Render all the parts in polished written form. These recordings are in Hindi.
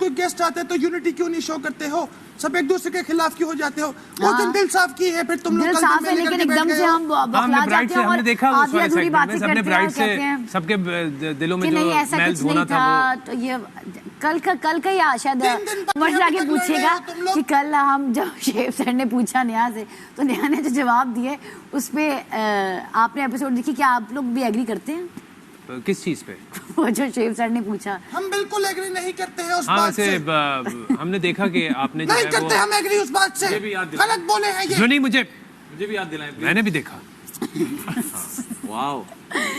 कोई गेस्ट आते हैं तो यूनिटी क्यों नहीं शो करते हो? सब एक दूसरे के खिलाफ क्यों हो जाते हो? वो दिन दिल साफ की है, फिर तुम लोग दिल साफ है, लेकिन एकदम से हम बखला जाते हैं और देखा वो आधी अधूरी बातें करते हैं और कहते हैं सबके दिलों में कि जो नहीं ऐसा मैल कुछ होना नहीं था। तो ये कल का ही शायद मर्ज आगे पूछेगा कि कल हम जब शेफ सर ने पूछा नेहा से, तो नेहा ने जो जवाब दिए उस पे आपने एपिसोड देखी, क्या आप लोग भी एग्री करते हैं? किस चीज पे? वो जो शेफ सर ने पूछा। हम बिल्कुल एग्री नहीं करते हैं उस बात से। हमने देखा कि आपने नहीं करते हम एग्री उस बात से, गलत बोले हैं ये। जो नहीं मुझे भी याद दिलाएं, मैंने भी देखा। वाओ,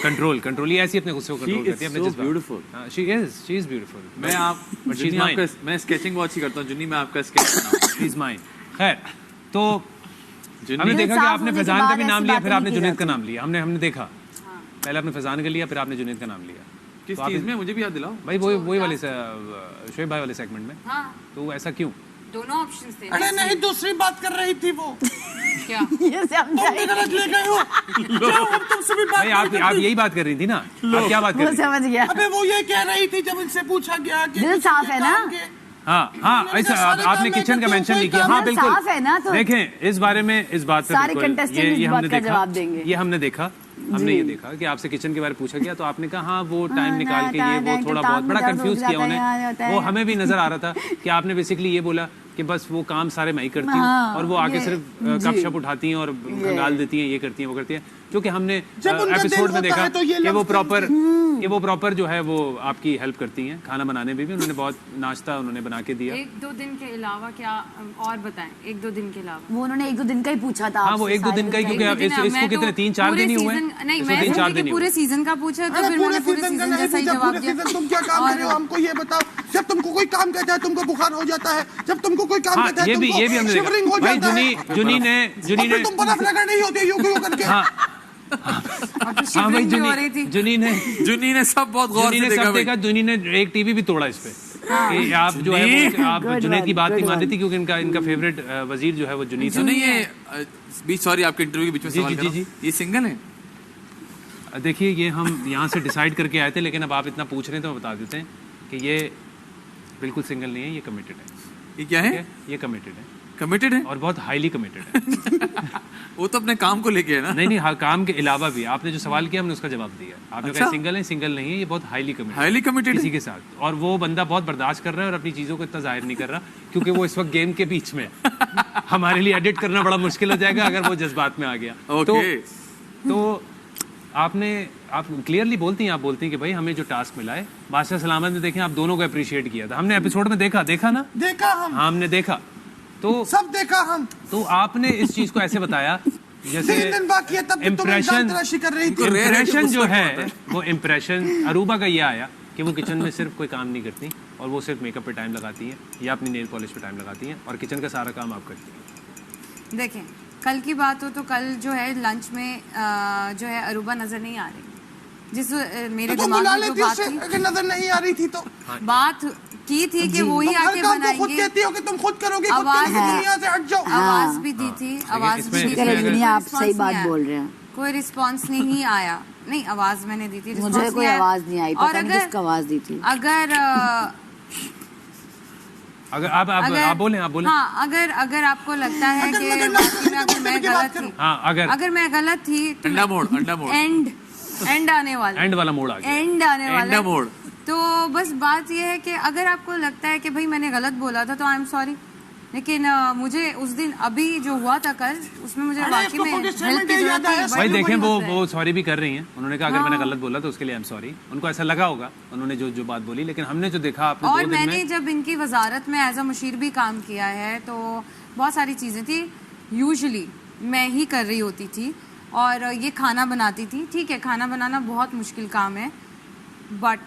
कंट्रोल ये ऐसी अपने गुस्से को कंट्रोल करती है, अपने जज्बात। Beautiful, she is beautiful. मैं स्केचिंग बहुत अच्छी करता हूँ जुन्नी, मैं आपका स्केच बनाऊं। She is mine. खैर, तो हमने देखा कि आपने फैजान का भी नाम लिया, फिर आपने जुनैद का नाम लिया। हमने देखा पहले आपने फैजान का लिया, फिर आपने जुनैद का नाम लिया। किस चीज में मुझे भी याद दिलाओ भाई? वही वाले शोएब भाई वाले सेगमेंट में। हाँ। तो ऐसा क्यों? दोनों ऑप्शंस थे। अरे नहीं, दूसरी बात कर रही थी वो। क्या? ये तुम भी गलत ले गए हो। क्यों? हम तुमसे भी बात भाई आप यही बात कर रही थी ना? आप क्या बात कर रही थी? समझ गया। अबे वो ये कह रही थी जब उनसे पूछा गया कि दिल साफ है ना? हाँ, ऐसा आपने किचन का मेंशन नहीं किया। हाँ बिल्कुल साफ है ना? तो देखें इस बारे में, इस बात पे सारे कंटेस्टेंट इस बात का जवाब देंगे। ये हमने देखा ये देखा कि आपसे किचन के बारे में पूछा गया, तो आपने कहा हाँ वो टाइम निकाल के ये वो थोड़ा बहुत बड़ा कंफ्यूज किया उन्हें। वो हमें भी नजर आ रहा था कि आपने बेसिकली ये बोला कि बस वो काम सारे मैं ही करती हूँ और वो आके सिर्फ कपशप उठाती हैं और खंगाल देती हैं, ये करती हैं वो करती हैं। क्योंकि हमने एपिसोड में देखा कि वो प्रॉपर जो है वो आपकी हेल्प करती हैं खाना बनाने में भी। उन्होंने बहुत नाश्ता उन्होंने बना के दिया। 1-2 दिन के अलावा क्या और बताएं? 1-2 दिन के अलावा वो उन्होंने 1-2 दिन का ही पूछा था। हाँ वो 1-2 दिन का ही, क्योंकि इसको कितने 3-4 दिन ही हुए। नहीं, मैं 3-4 दिन पूरे सीजन का पूछा तो फिर मैंने पूरे सीजन जैसा ही जवाब दिया। तुम क्या काम कर रहे हो हमको ये बताओ। जब तुमको कोई काम कहता है तुमको बुखार हो जाता है, जब तुमको कोई काम कहता है ये भी हमने शिवरिंग हो देखा। जाता है। जुनी ने तुम बर्फ लगा नहीं होती यूं क्यों करके। हाँ भाई जुनी ने सब बहुत गौर से देखा। जुनी ने एक टीवी भी तोड़ा इस पे। कि आप जो है आप जुनैद की बात नहीं मान रही थी, क्योंकि इनका फेवरेट वजीर जो है वो जुनी था। नहीं ये सॉरी आपके इंटरव्यू के बीच में सवाल कर रहा हूं, ये सिंगल है? देखिए ये हम यहाँ से डिसाइड करके आए थे, लेकिन अब आप इतना पूछ रहे हैं तो बता देते हैं कि ये बिल्कुल सिंगल नहीं है, ये कमिटेड है। ये क्या है? ये कमिटेड है और बहुत हाईली कमिटेड है। वो तो अपने काम को लेके है ना? नहीं हाँ, काम के अलावा भी आपने जो सवाल किया हमने उसका जवाब दिया। आपने कहा सिंगल नहीं है, ये बहुत हाईली कमिटेड किसी के साथ। और वो बंदा बहुत बर्दाश्त कर रहा है और अपनी चीजों को इतना जाहिर नहीं कर रहा, क्योंकि वो इस वक्त गेम के बीच में हमारे लिए एडिट करना बड़ा मुश्किल हो जाएगा अगर वो जज्बात में आ गया। तो आप क्लियरली बोलती हैं, आप बोलती हैं कि भाई हमें जो टास्क मिला है बादशाह सलामत ने देखें आप दोनों को अप्रिशिएट किया था। हमने एपिसोड में देखा ना? देखा हमने देखा, तो सब देखा हम। तो आपने इस चीज को ऐसे बताया जैसे इम्प्रेशन जो है वो इम्प्रेशन अरूबा का ये आया कि वो किचन में सिर्फ कोई काम नहीं करती और वो सिर्फ मेकअप पे टाइम लगाती हैं या अपनी नेल पॉलिश पे टाइम लगाती हैं और किचन का सारा काम आप करती हैं। देखें, कल की बात हो तो कल जो है लंच में जो है अरूबा नजर नहीं आ रही। जिस मेरे दिमाग में जो बात थी नजर नहीं आ रही थी, तो बात की थी कि वो ही आके बनाएंगे। खुद कहती हो कि तुम खुद करोगे, आवाज दुनिया से हट जाओ। आवाज भी दी थी, आवाज भी आप सही बात बोल रहे हैं। कोई रिस्पांस नहीं आया। नहीं, आवाज मैंने दी थी, मुझे कोई आवाज नहीं आई। पता नहीं किसका आवाज दी थी। आप बोलें। हाँ, अगर आपको लगता है कि मैं गलत थी, अगर मैं गलत थी, अंडा मोड़ एंड आने वाला मोड़। तो बस बात यह है कि अगर आपको लगता है कि भाई मैंने गलत बोला था तो आई एम सॉरी, लेकिन मुझे उस दिन अभी जो हुआ था कल, उसमें मुझे वाकई में हेल्प की जरूरत है। भाई देखें वो सॉरी भी कर रही हैं। उन्होंने कहा अगर मैंने गलत बोला तो उसके लिए आई एम सॉरी। उनको ऐसा लगा होगा उन्होंने जो बात बोली, लेकिन हमने जो देखा आपने और मैंने जब इनकी वजारत में एज अ मुशीर भी काम किया है तो बहुत सारी चीज़ें थी यूजुअली मैं ही कर रही होती थी और ये खाना बनाती थी। ठीक है, खाना बनाना बहुत मुश्किल काम है, but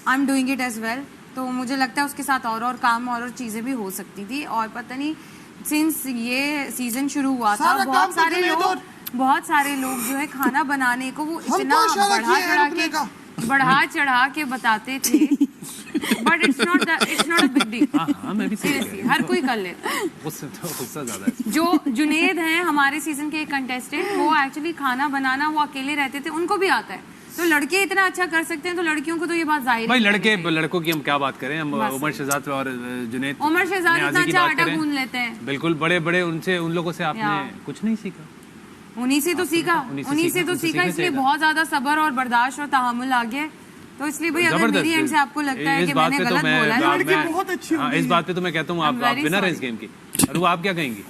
I am doing it as well. तो मुझे लगता है उसके साथ और काम और चीज़ें भी हो सकती थी। और पता नहीं सिंस ये सीजन शुरू हुआ था बहुत सारे लोग जो है खाना बनाने को वो इतना बढ़ा चढ़ा के बताते थे। But it's not a big deal. हाँ मैं भी सीरियसली हर कोई कर ले। गुस्सा ज्यादा है। जो जुनेद हैं हमारे सीजन के एक कंटेस्टेंट, वो एक्चुअली खाना बनाना वो अकेले रहते थे, उनको भी आता है। तो लड़के इतना अच्छा कर सकते हैं तो लड़कियों को तो ये बात जाहिर भाई लड़कों की हम क्या बात करें, हम उमर शहजाद और जुनैद उमर शहजाद इतना अच्छा आटा गूंद लेते हैं। बिल्कुल बड़े उनसे उन लोगों से आपने कुछ नहीं सीखा। उन्हीं से तो सीखा, इसलिए बहुत ज्यादा सब्र और बर्दाश्त और तहम्मुल आ गया। तो इसलिए भाई अगर मेरी एंड से आपको लगता है कि मैंने गलत बोला है, लड़की बहुत अच्छी होगी। इस बात पे तो मैं कहता हूँ आप विनर है इस गेम की। और आप क्या कहेंगी?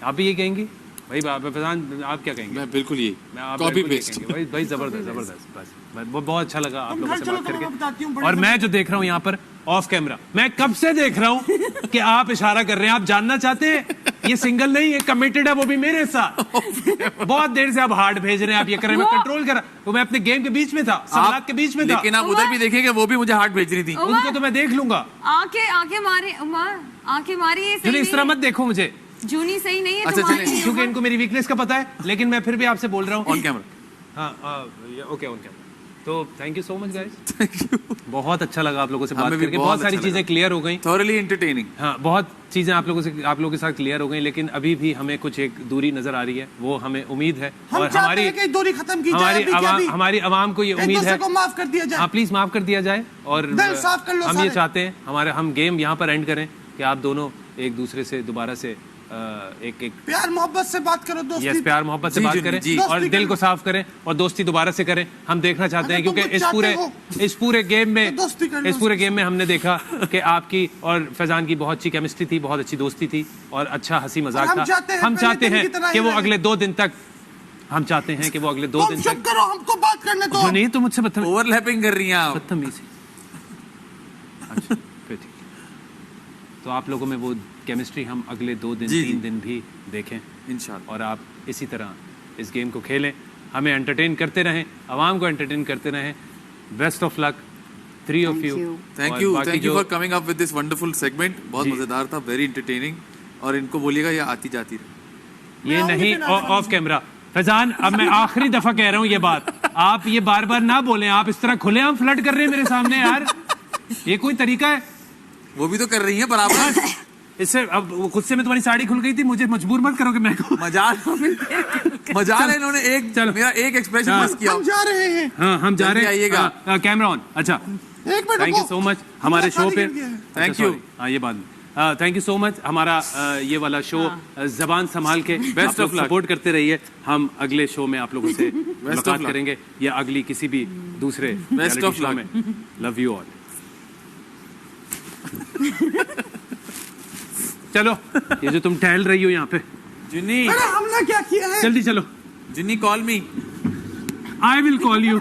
आप भी ये कहेंगी भाई? फैजान आप क्या कहेंगे? मैं बिल्कुल ये कॉपी पेस्ट भाई जबरदस्त बस बहुत अच्छा लगा आप लोगों से बात करके। और मैं जो देख रहा हूँ यहाँ पर ऑफ कैमरा, मैं कब से देख रहा हूँ कि आप इशारा कर रहे हैं, आप जानना चाहते हैं ये सिंगल नहीं है, कमिटेड है, वो भी मेरे साथ। बहुत देर से आप हार्ट भेज रहे हैं, आप ये कर रहे हैं, मैं कंट्रोल कर रहा हूँ। मैं अपने गेम के बीच में था, सवालात के बीच में था। लेकिन आप उधर भी देखेंगे, वो भी मुझे हार्ट भेज रही थी। उनको तो मैं देख लूंगा। आंखें मारी ये इस तरह मत देखो मुझे, जूनी सही नहीं है। अच्छा चलिए, क्योंकि इनको मेरी वीकनेस का पता है, लेकिन मैं फिर भी आपसे बोल रहा हूँ ऑन कैमरा। हाँ ओके ऑन कैमरा। तो thank you so much guys, thank you. बहुत अच्छा लगा आप लोगों से बात करके, बहुत सारी चीजें क्लियर हो गई, थॉरली एंटरटेनिंग। हाँ बहुत चीजें आप लोगों के साथ क्लियर हो गई, लेकिन अभी भी हमें कुछ एक दूरी नजर आ रही है, वो हमें उम्मीद है और हमारी दूरी खत्म की जाए, हमारी आवाम को ये उम्मीद है को माफ कर दिया जाए। हाँ प्लीज माफ कर दिया जाए। और हम ये चाहते हैं हम गेम यहाँ पर एंड करें कि आप दोनों एक दूसरे से दोबारा से एक प्यार मोहब्बत से बात करो, दोस्ती। यस प्यार मोहब्बत से बात करें और दिल को साफ करें और दोस्ती दोबारा से करें। हम देखना चाहते हैं, क्योंकि इस पूरे गेम में हमने देखा कि आपकी और फैजान की बहुत अच्छी केमिस्ट्री थी, बहुत अच्छी दोस्ती थी और अच्छा हंसी मजाक था। हम चाहते हैं कि वो अगले 2 दिन तक हमको बात करने दो। नहीं तो मुझसे ओवरलैपिंग कर रही हैं आप, बदतमीजी। अच्छा फिर ठीक, तो आप लोगों में वो केमिस्ट्री हम अगले 2 दिन 3 दिन भी देखें इंशाल्लाह। और आप इसी तरह इस गेम को खेलें, हमें एंटरटेन करते रहें, आवाम को एंटरटेन करते रहें। Best of luck 3 of you. Thank you for coming up with this wonderful segment. बहुत मजेदार था, वेरी एंटरटेनिंग। और इनको बोलिएगा ये आती जाती रहे, ये नहीं ऑफ कैमरा। फैजान अब मैं आखिरी दफा कह रहा हूँ ये बात, आप ये बार बार ना बोलें। आप इस तरह खुलेआम फ्लर्ट कर रहे हैं मेरे सामने यार, ये कोई तरीका है? वो भी तो कर रही है बराबर। इससे अब खुद से मैं तुम्हारी साड़ी खुल गई थी, मुझे मजबूर मत करो कि मैं मजाल है। इन्होंने मेरा एक एक्सप्रेशन मिस किया। हम जा रहे हैं। हाँ हम जा रहे हैं, आइएगा। Camera on. अच्छा थैंक यू सो मच हमारे शो पे, थैंक यू। हाँ ये बात थैंक यू सो मच। हमारा ये वाला शो जबान संभाल के बेस्ट ऑफ सपोर्ट करते रहिए। हम अगले शो में आप लोगों से मुलाकात करेंगे या अगली किसी भी दूसरे बेस्ट ऑफ शो में। Love you all. चलो ये जो तुम टहल रही हो यहाँ पे, जुन्नी हमने क्या किया है? जल्दी चलो। जुन्नी call me, I will call you.